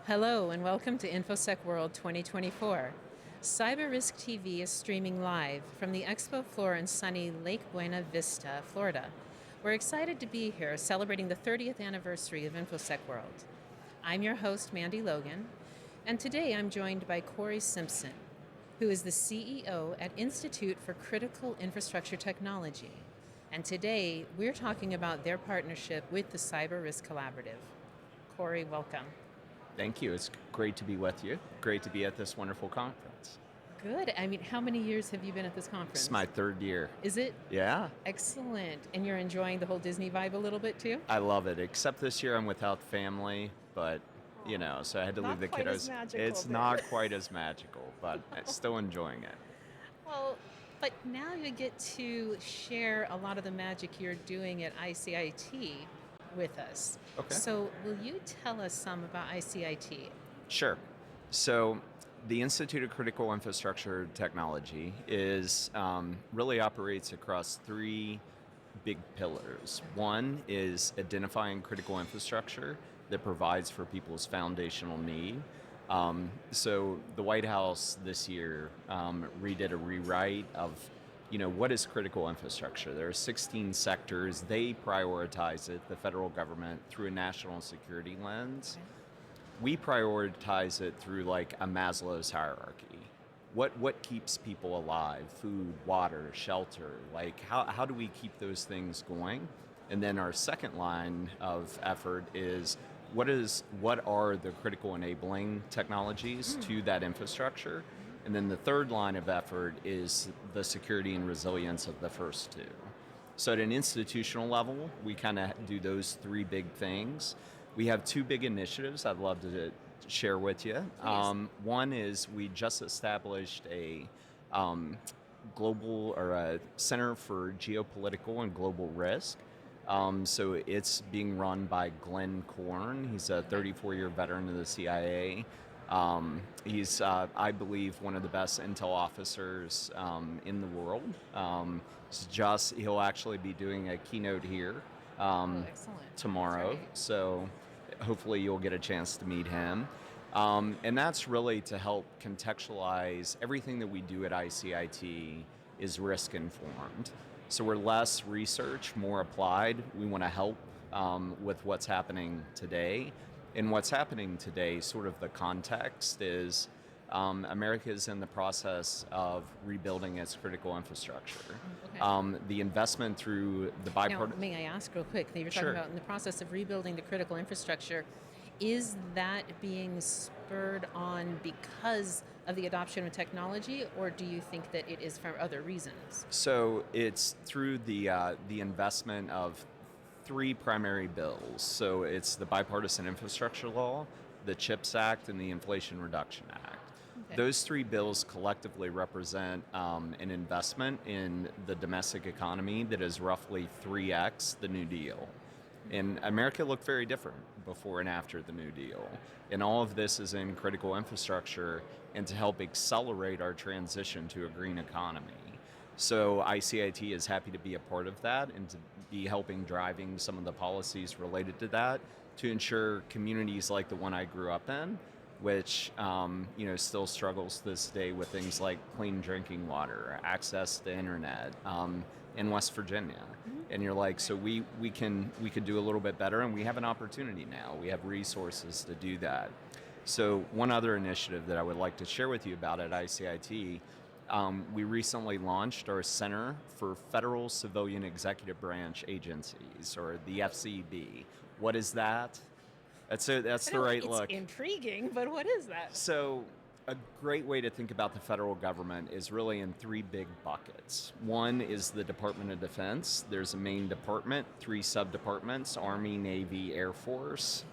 Hello and welcome to Infosec World 2024. CyberRisk TV is streaming live from the expo floor in sunny Lake Buena Vista, Florida. We're excited to be here celebrating the 30th anniversary of Infosec World. I'm your host, Mandy Logan, and today I'm joined by Cory Simpson, who is the CEO at Institute for Critical Infrastructure Technology. And today we're talking about their partnership with the CyberRisk Collaborative. Cory, welcome. Thank you. It's great to be with you. Great to be at this wonderful conference. Good. I mean, how many years have you been at this conference? It's my third year. Is it? Yeah. Excellent. And you're enjoying the whole Disney vibe a little bit too? I love it, except this year I'm without family, but so I had to leave the Not quite kiddos. as magical, It's then. not quite as magical, but I'm still enjoying it. Well, but now you get to share a lot of the magic you're doing at ICIT with us. Okay. So will you tell us some about ICIT? Sure. So the Institute of Critical Infrastructure Technology really operates across three big pillars. One is identifying critical infrastructure that provides for people's foundational need. So the White House this year redid a rewrite of what is critical infrastructure? There are 16 sectors. They prioritize it, the federal government, through a national security lens. Okay. We prioritize it through like a Maslow's hierarchy. What keeps people alive? Food, water, shelter. Like how do we keep those things going? And then our second line of effort is what are the critical enabling technologies to that infrastructure? And then the third line of effort is the security and resilience of the first two. So at an institutional level, we kind of do those three big things. We have two big initiatives I'd love to share with you. One is we just established a global or a Center for Geopolitical and Global Risk. So it's being run by Glenn Korn. He's a 34-year veteran of the CIA. He's, I believe, one of the best intel officers in the world. He'll actually be doing a keynote here tomorrow. That's right. So hopefully you'll get a chance to meet him. And that's really to help contextualize everything that we do at ICIT is risk informed. So we're less research, more applied. We want to help with what's happening today. And what's happening today, sort of the context is America is in the process of rebuilding its critical infrastructure. Okay. The investment through the bipartisan... Now, may I ask real quick, you're talking Sure. about in the process of rebuilding the critical infrastructure, is that being spurred on because of the adoption of technology, or do you think that it is for other reasons? So it's through the investment of three primary bills. So it's the Bipartisan Infrastructure Law, the CHIPS Act, and the Inflation Reduction Act. Okay. Those three bills collectively represent an investment in the domestic economy that is roughly 3x the New Deal. And America looked very different before and after the New Deal. And all of this is in critical infrastructure and to help accelerate our transition to a green economy. So ICIT is happy to be a part of that and to be helping driving some of the policies related to that to ensure communities like the one I grew up in, which still struggles to this day with things like clean drinking water, access to internet in West Virginia. And you're like, so we could do a little bit better, and we have an opportunity now. We have resources to do that. So one other initiative that I would like to share with you about at ICIT, we recently launched our Center for Federal Civilian Executive Branch Agencies, or the FCB. What is that? That's the right look. It's intriguing, but what is that? So a great way to think about the federal government is really in three big buckets. One is the Department of Defense. There's a main department, three sub-departments, Army, Navy, Air Force.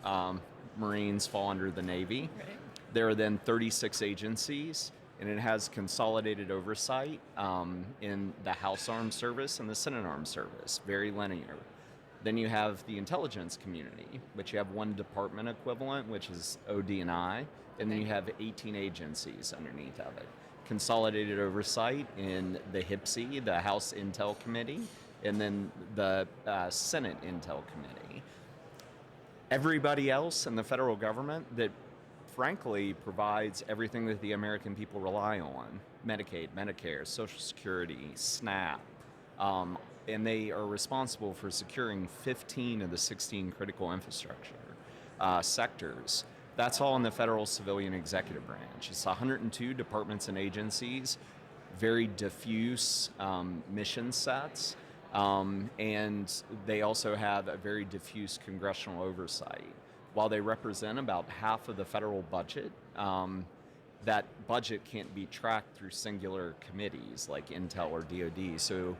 Marines fall under the Navy. Right. There are then 36 agencies, and it has consolidated oversight in the House Armed Service and the Senate Armed Service, very linear. Then you have the intelligence community, which you have one department equivalent, which is OD&I, and then you have 18 agencies underneath of it. Consolidated oversight in the HIPSI, the House Intel Committee, and then the Senate Intel Committee. Everybody else in the federal government that frankly provides everything that the American people rely on: Medicaid, Medicare, Social Security, SNAP. And they are responsible for securing 15 of the 16 critical infrastructure sectors. That's all in the federal civilian executive branch. It's 102 departments and agencies, very diffuse mission sets, and they also have a very diffuse congressional oversight. While they represent about half of the federal budget, that budget can't be tracked through singular committees like Intel or DoD. So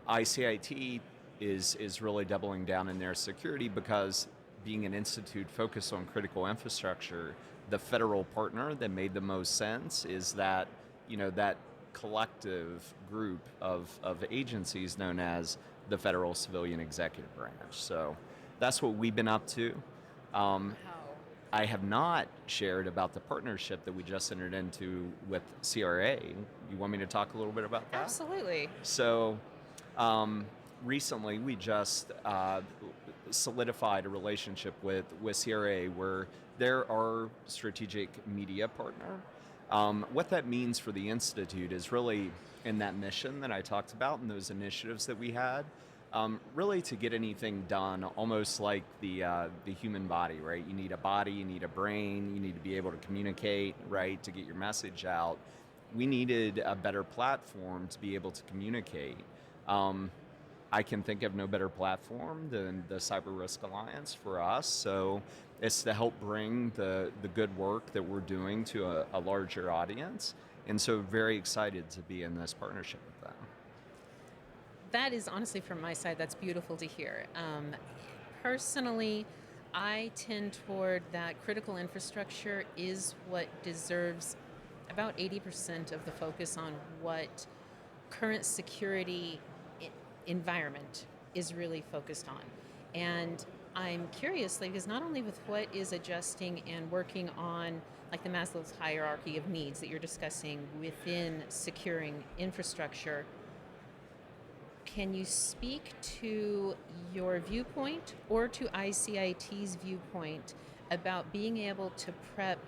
ICIT is really doubling down in their security because, being an institute focused on critical infrastructure, the federal partner that made the most sense is that, that collective group of agencies known as the Federal Civilian Executive Branch. So that's what we've been up to. I have not shared about the partnership that we just entered into with CRA. You want me to talk a little bit about that? Absolutely. So recently we just solidified a relationship with CRA where they're our strategic media partner. What that means for the Institute is really in that mission that I talked about and those initiatives that we had, really to get anything done almost like the human body, right? You need a body, you need a brain, you need to be able to communicate, right, to get your message out. We needed a better platform to be able to communicate. I can think of no better platform than the CyberRisk Alliance for us. So it's to help bring the good work that we're doing to a larger audience. And so very excited to be in this partnership with them. That is honestly, from my side, that's beautiful to hear. Personally, I tend toward that critical infrastructure is what deserves about 80% of the focus on what current security environment is really focused on. And I'm curious, because not only with what is adjusting and working on like the Maslow's hierarchy of needs that you're discussing within securing infrastructure, can you speak to your viewpoint or to ICIT's viewpoint about being able to prep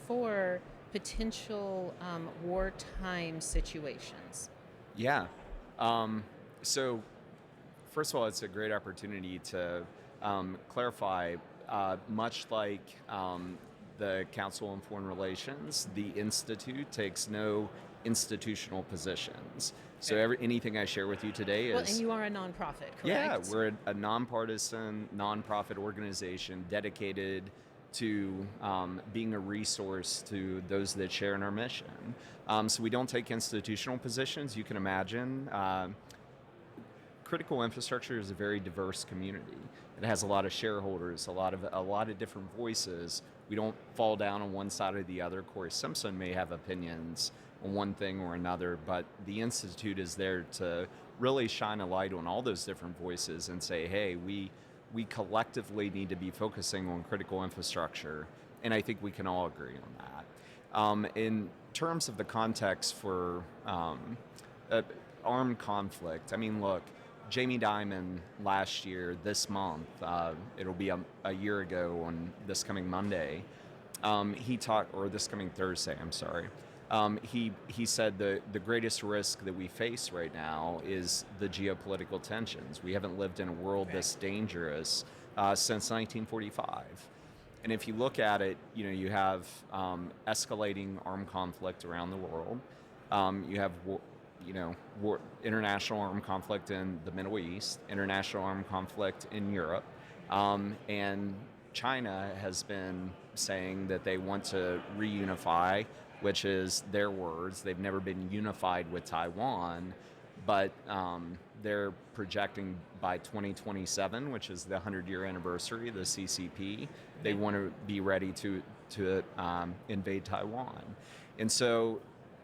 for potential wartime situations? Yeah. So first of all, it's a great opportunity to clarify, much like the Council on Foreign Relations, the Institute takes no institutional positions. So anything I share with you today is... Well, and you are a nonprofit, correct? Yeah, we're a nonpartisan, nonprofit organization dedicated to being a resource to those that share in our mission. So we don't take institutional positions. You can imagine critical infrastructure is a very diverse community. It has a lot of shareholders, a lot of different voices. We don't fall down on one side or the other. Cory Simpson may have opinions on one thing or another, but the Institute is there to really shine a light on all those different voices and say, hey, we collectively need to be focusing on critical infrastructure, and I think we can all agree on that. In terms of the context for armed conflict, I mean, look, Jamie Dimon last year, this month, it'll be a year ago on this coming Monday, or this coming Thursday, I'm sorry. He said the greatest risk that we face right now is the geopolitical tensions. We haven't lived in a world this dangerous since 1945. And if you look at it, you have escalating armed conflict around the world. You have international armed conflict in the Middle East, international armed conflict in Europe, and China has been saying that they want to reunify, which is their words. They've never been unified with Taiwan, but they're projecting by 2027, which is the 100-year anniversary of the CCP, they want to be ready to invade Taiwan. And so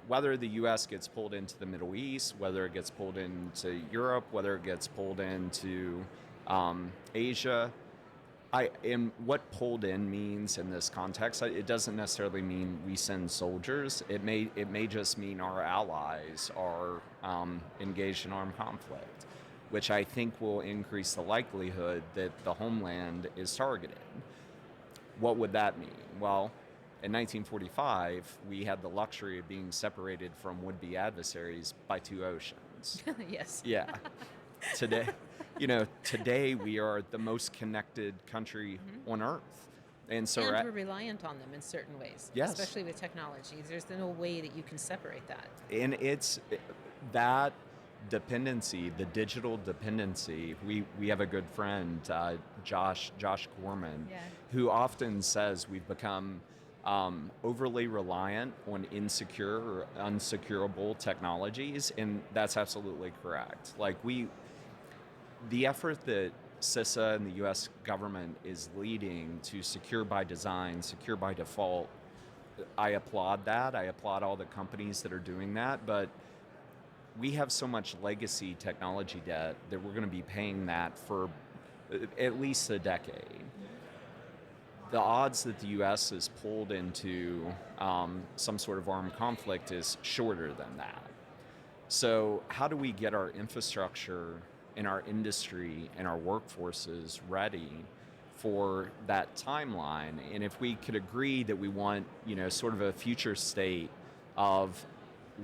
whether the U.S. gets pulled into the Middle East, whether it gets pulled into Europe, whether it gets pulled into Asia, and what pulled in means in this context, it doesn't necessarily mean we send soldiers. It may just mean our allies are engaged in armed conflict, which I think will increase the likelihood that the homeland is targeted. What would that mean? Well, In 1945, we had the luxury of being separated from would-be adversaries by two oceans. Yes. Yeah. Today, today we are the most connected country on earth. And so, And we're reliant on them in certain ways, yes. especially with technology. There's no way that you can separate that. And it's that dependency, the digital dependency. We have a good friend, Josh Corman, Yeah. who often says we've become overly reliant on insecure or unsecurable technologies, and that's absolutely correct. Like the effort that CISA and the U.S. government is leading to secure by design, secure by default, I applaud that. I applaud all the companies that are doing that, but we have so much legacy technology debt that we're going to be paying that for at least a decade. The odds that the U.S. is pulled into some sort of armed conflict is shorter than that. So how do we get our infrastructure and our industry and our workforces ready for that timeline? And if we could agree that we want, sort of a future state of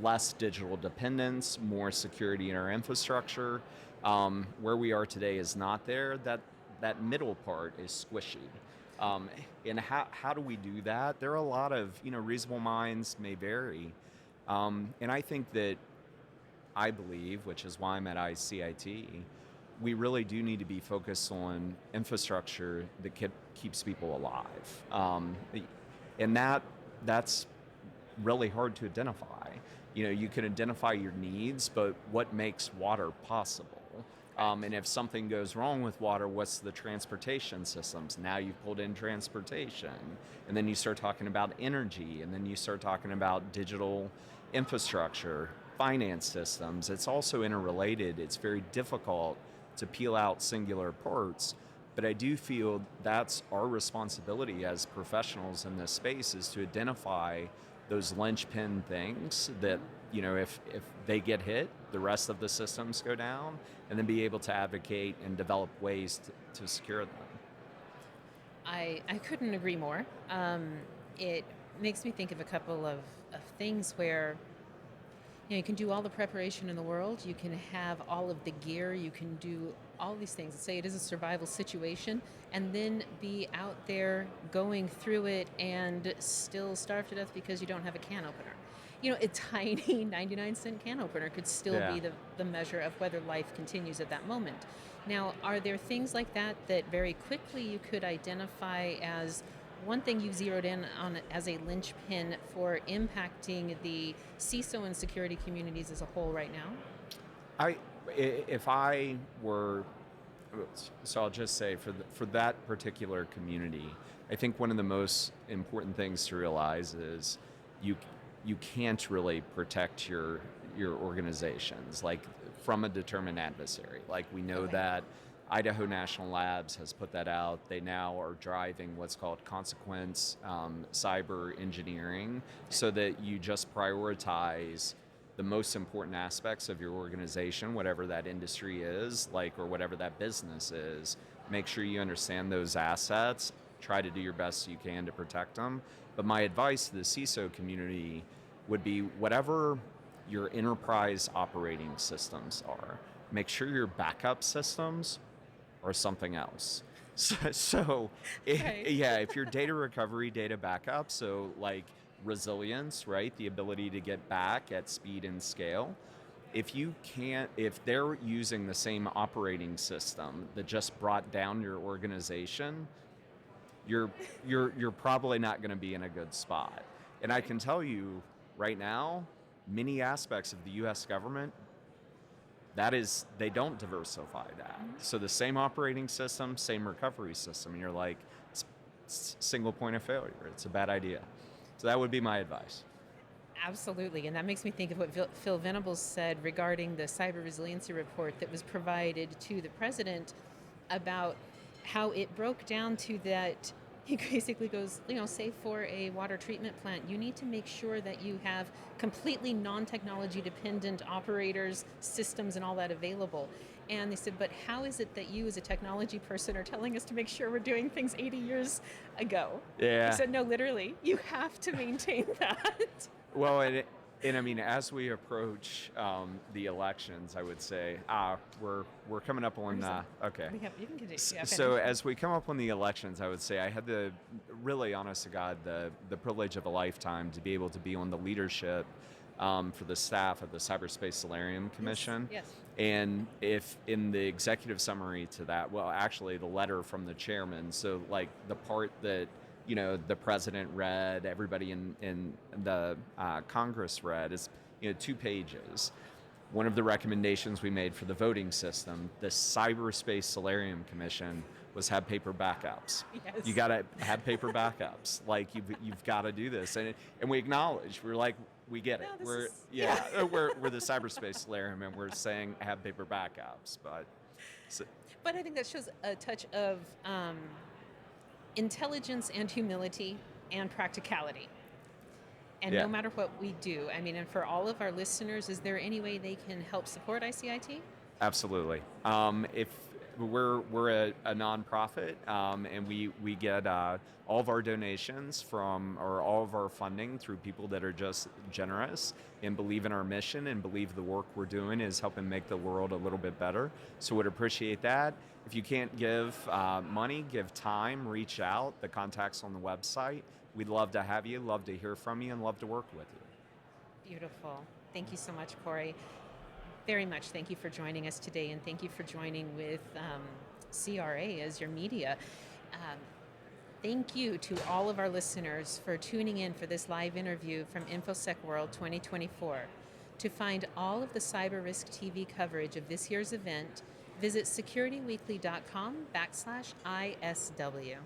less digital dependence, more security in our infrastructure, where we are today is not there. That middle part is squishy. And how do we do that? There are a lot of, reasonable minds may vary. And I think that I believe, which is why I'm at ICIT, we really do need to be focused on infrastructure that keeps people alive. And that's really hard to identify. You can identify your needs, but what makes water possible? And if something goes wrong with water, what's the transportation systems? Now you've pulled in transportation, and then you start talking about energy, and then you start talking about digital infrastructure, finance systems. It's also interrelated. It's very difficult to peel out singular parts, but I do feel that's our responsibility as professionals in this space, is to identify those linchpin things that, if they get hit, the rest of the systems go down, and then be able to advocate and develop ways to secure them. I couldn't agree more. It makes me think of a couple of things where you can do all the preparation in the world, you can have all of the gear, you can do all these things. Say it is a survival situation, and then be out there going through it and still starve to death because you don't have a can opener. A tiny 99-cent can opener could still be the measure of whether life continues at that moment. Now, are there things like that very quickly you could identify as one thing you've zeroed in on as a linchpin for impacting the CISO and security communities as a whole right now? So I'll just say for that particular community, I think one of the most important things to realize is you can't really protect your organizations like from a determined adversary. Like we know that Idaho National Labs has put that out. They now are driving what's called consequence cyber engineering, so that you just prioritize the most important aspects of your organization, whatever that industry is, or whatever that business is. Make sure you understand those assets, try to do your best you can to protect them. But my advice to the CISO community would be whatever your enterprise operating systems are, make sure your backup systems or something else. If your data recovery, data backup, so like resilience, right? The ability to get back at speed and scale. If they're using the same operating system that just brought down your organization, you're probably not going to be in a good spot. And I can tell you right now, many aspects of the U.S. government, they don't diversify that. So the same operating system, same recovery system, and you're like, it's single point of failure. It's a bad idea. So that would be my advice. Absolutely, and that makes me think of what Phil Venables said regarding the cyber resiliency report that was provided to the president about how it broke down to that. He basically goes, say for a water treatment plant, you need to make sure that you have completely non-technology dependent operators, systems, and all that available. And they said, but how is it that you as a technology person are telling us to make sure we're doing things 80 years ago? I Yeah. said, no, literally, you have to maintain that. Well, and I mean, as we approach the elections, I would say, we're coming up on. Okay. You can continue. Yeah, So finish. as we come up on the elections, I would say I had the really, honest to God, the privilege of a lifetime to be able to be on the leadership for the staff of the Cyberspace Solarium Commission. Yes. And if in the executive summary to that, well, actually the letter from the chairman, so like the part that the president read, everybody in the Congress read, is 2 pages. One of the recommendations we made for the voting system, the Cyberspace Solarium Commission, was have paper backups. Yes. You got to have paper backups. Like you've got to do this, and we acknowledge, we're like, we get it. No, We're we're the Cyberspace Solarium, and we're saying have paper backups, but. But I think that shows a touch of intelligence and humility and practicality. And Yeah. no matter what we do, I mean, and for all of our listeners, is there any way they can help support ICIT? Absolutely. If we're a nonprofit, and we get all of our donations or all of our funding through people that are just generous and believe in our mission and believe the work we're doing is helping make the world a little bit better. So would appreciate that. If you can't give money, give time, reach out. The contact's on the website. We'd love to have you, love to hear from you, and love to work with you. Beautiful. Thank you so much, Cory. Very much thank you for joining us today, and thank you for joining with CRA as your media. Thank you to all of our listeners for tuning in for this live interview from Infosec World 2024. To find all of the CyberRisk TV coverage of this year's event, visit securityweekly.com/ISW.